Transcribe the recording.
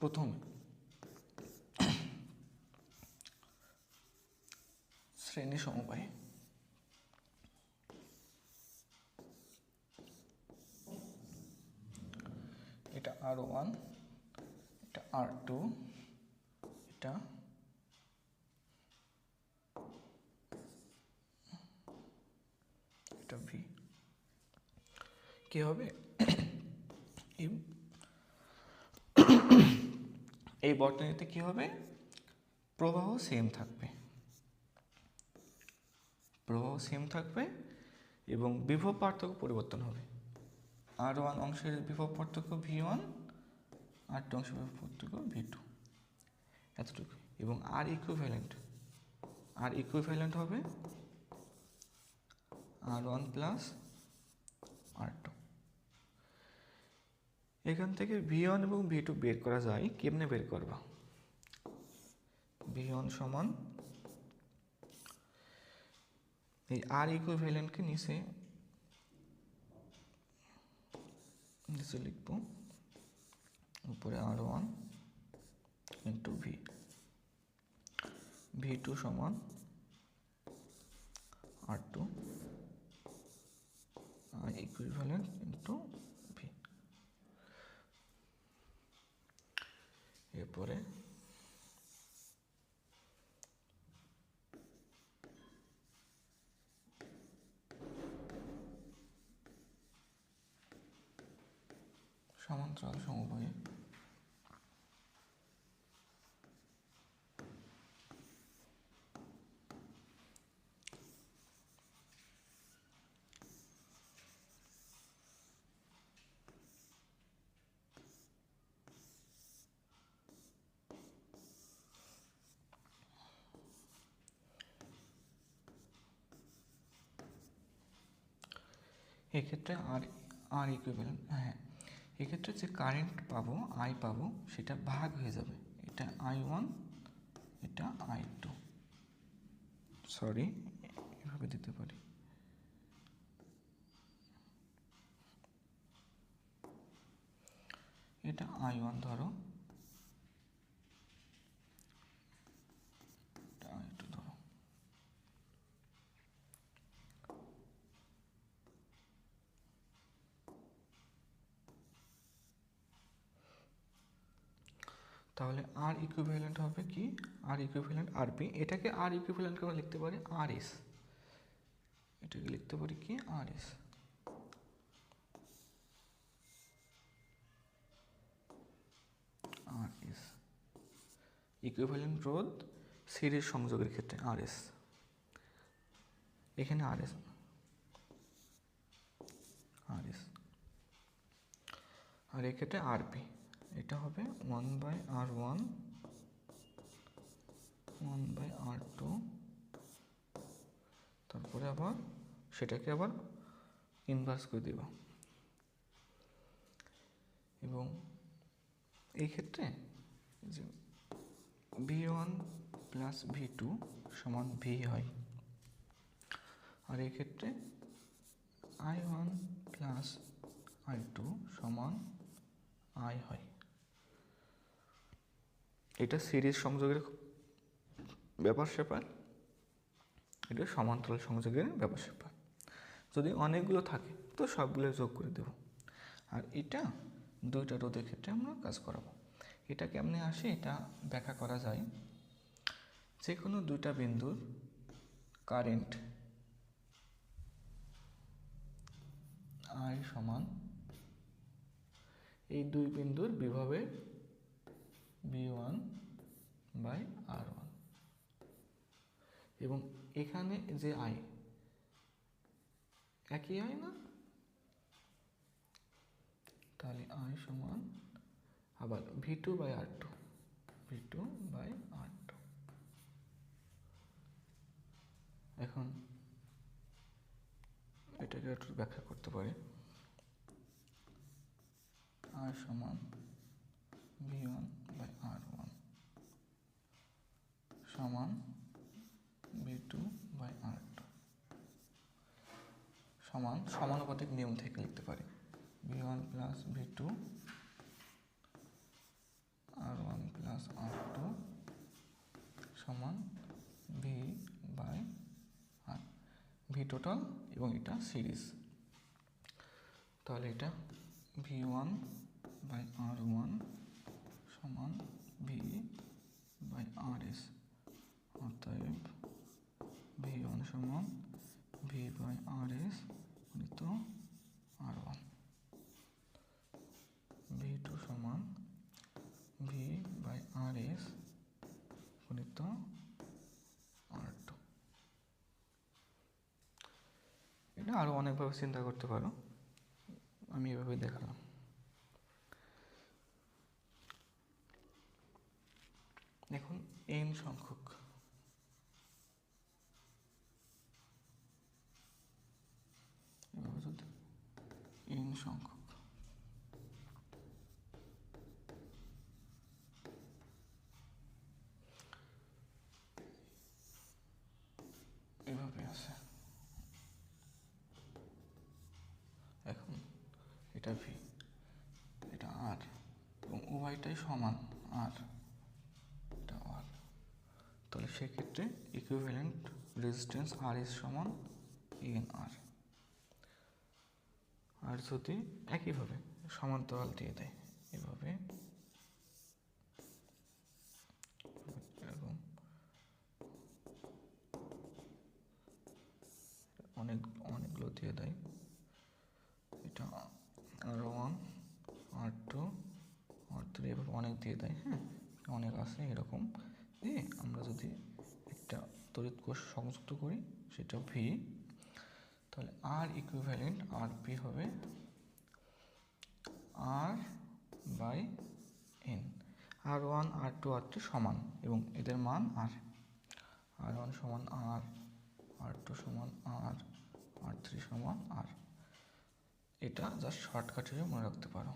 প্রথমে শ্রেণী সমবায় এটা R1, এটা R2, এটা V। কি হবে? এই বর্তনীতে কি হবে? প্রবাহ সেম থাকবে, এবং বিভব পার্থক্য পরিবর্তন হবে। R1 অংশের বিভব পার্থক্য V1, R2 অংশের বিভব পার্থক্য V2, এতটুকু। এবং আর ইকুইভ্যালেন্ট হবে R1 প্লাস R2। এখান থেকে V1 এবং V2 বের করা যায়। কেমনে বের করবা? V1 সমান এই আর ইকুইভ্যালেন্টকে নিচে লিখব, উপরে R1 ইন্টু V2 সমান R2 আর ইকুইভ্যালেন্ট ইন্টু V। এরপরে সমান্তরাল সমবায়ে এক্ষেত্রে আর ইকুইভ্যালেন্ট, হ্যাঁ, এক্ষেত্রে যে কারেন্ট পাবো, আই পাবো, সেটা ভাগ হয়ে যাবে। এটা I1, এটা I2, সরি, এভাবে দিতে পারি। এটা I1 ধরো, এটা I2 ধরো। তাহলে আর ইকুইভ্যালেন্ট হবে কি? আর ইকুইভ্যালেন্ট RP। এটাকে আর ইকুইভ্যালেন্ট আমরা লিখতে পারি RS, এটাকে লিখতে পারি কি? RS। ইকুইভ্যালেন্ট রোধ সিরিজ সংযোগের ক্ষেত্রে RS, এখানে RS। আর এক্ষেত্রে RP, এটা হবে 1/R1 1/R2, তারপরে আবার সেটাকে আবার ইনভার্স করে দেব। এবং এই ক্ষেত্রে যে V1 প্লাস V2 সমান V হয়, আর এই ক্ষেত্রে I1 প্লাস I2 সমান I হয়। এটা সিরিজ সংযোগের ব্যাপার স্যাপার, এটা সমান্তরাল সংযোগের ব্যাপার স্যাপার। যদি অনেকগুলো থাকে তো সবগুলো যোগ করে দেব। আর এটা দুইটা রোধের ক্ষেত্রে আমরা কাজ করাবো। এটা কেমনে আসে এটা ব্যাখ্যা করা যায়। যে কোনো দুইটা বিন্দুর কারেন্ট I সমান এই দুই বিন্দুর বিভবের V1/R1, এবং এখানে যে I একই I না, তাহলে I সমান আবার V2/R2। এখন এটাকে একটু ব্যাখ্যা করতে পারি। I সমান V1/R1 সমান V2/R2 সমান সমানুপাতিক নিয়ম থেকে লিখতে পারি V1 plus V2 R1 total এবং এটা সিরিজ। তাহলে এটা V1/R1 সমান V/RS, অতএব V1 সমান V/RS গুণিত R1, V2 সমান V/RS গুণিত R2। এটা আরও অনেকভাবে চিন্তা করতে পারো, আমি এভাবে দেখালাম। দেখুন n সংখ্যক এভাবে যদি n সংখ্যক এভাবে আছে, এখন এটা V, এটা R এবং উভয়টাই সমান R, এটা R, তাহলে সেক্ষেত্রে ইকুইভ্যালেন্ট রেজিস্ট্যান্স RS সমান NR। আর যদি একইভাবে সমান্তরাল দিয়ে দেয় এভাবে এরকম অনেকগুলো দিয়ে দেয়, এটা R1 R2 R3 এভাবে অনেক দিয়ে দেয়, হ্যাঁ অনেক আছে এরকম দিয়ে আমরা যদি একটা তড়িৎ কোষ সংযুক্ত করি সেটা V, তাহলে R ইকুইভ্যালেন্ট RP হবে R/N। R1 R2 R3 সমান এবং এদের মান R, R1 সমান R, R2 সমান R, R3 সমান R। এটা জাস্ট শর্টকাট হিসেবে মনে রাখতে পারো।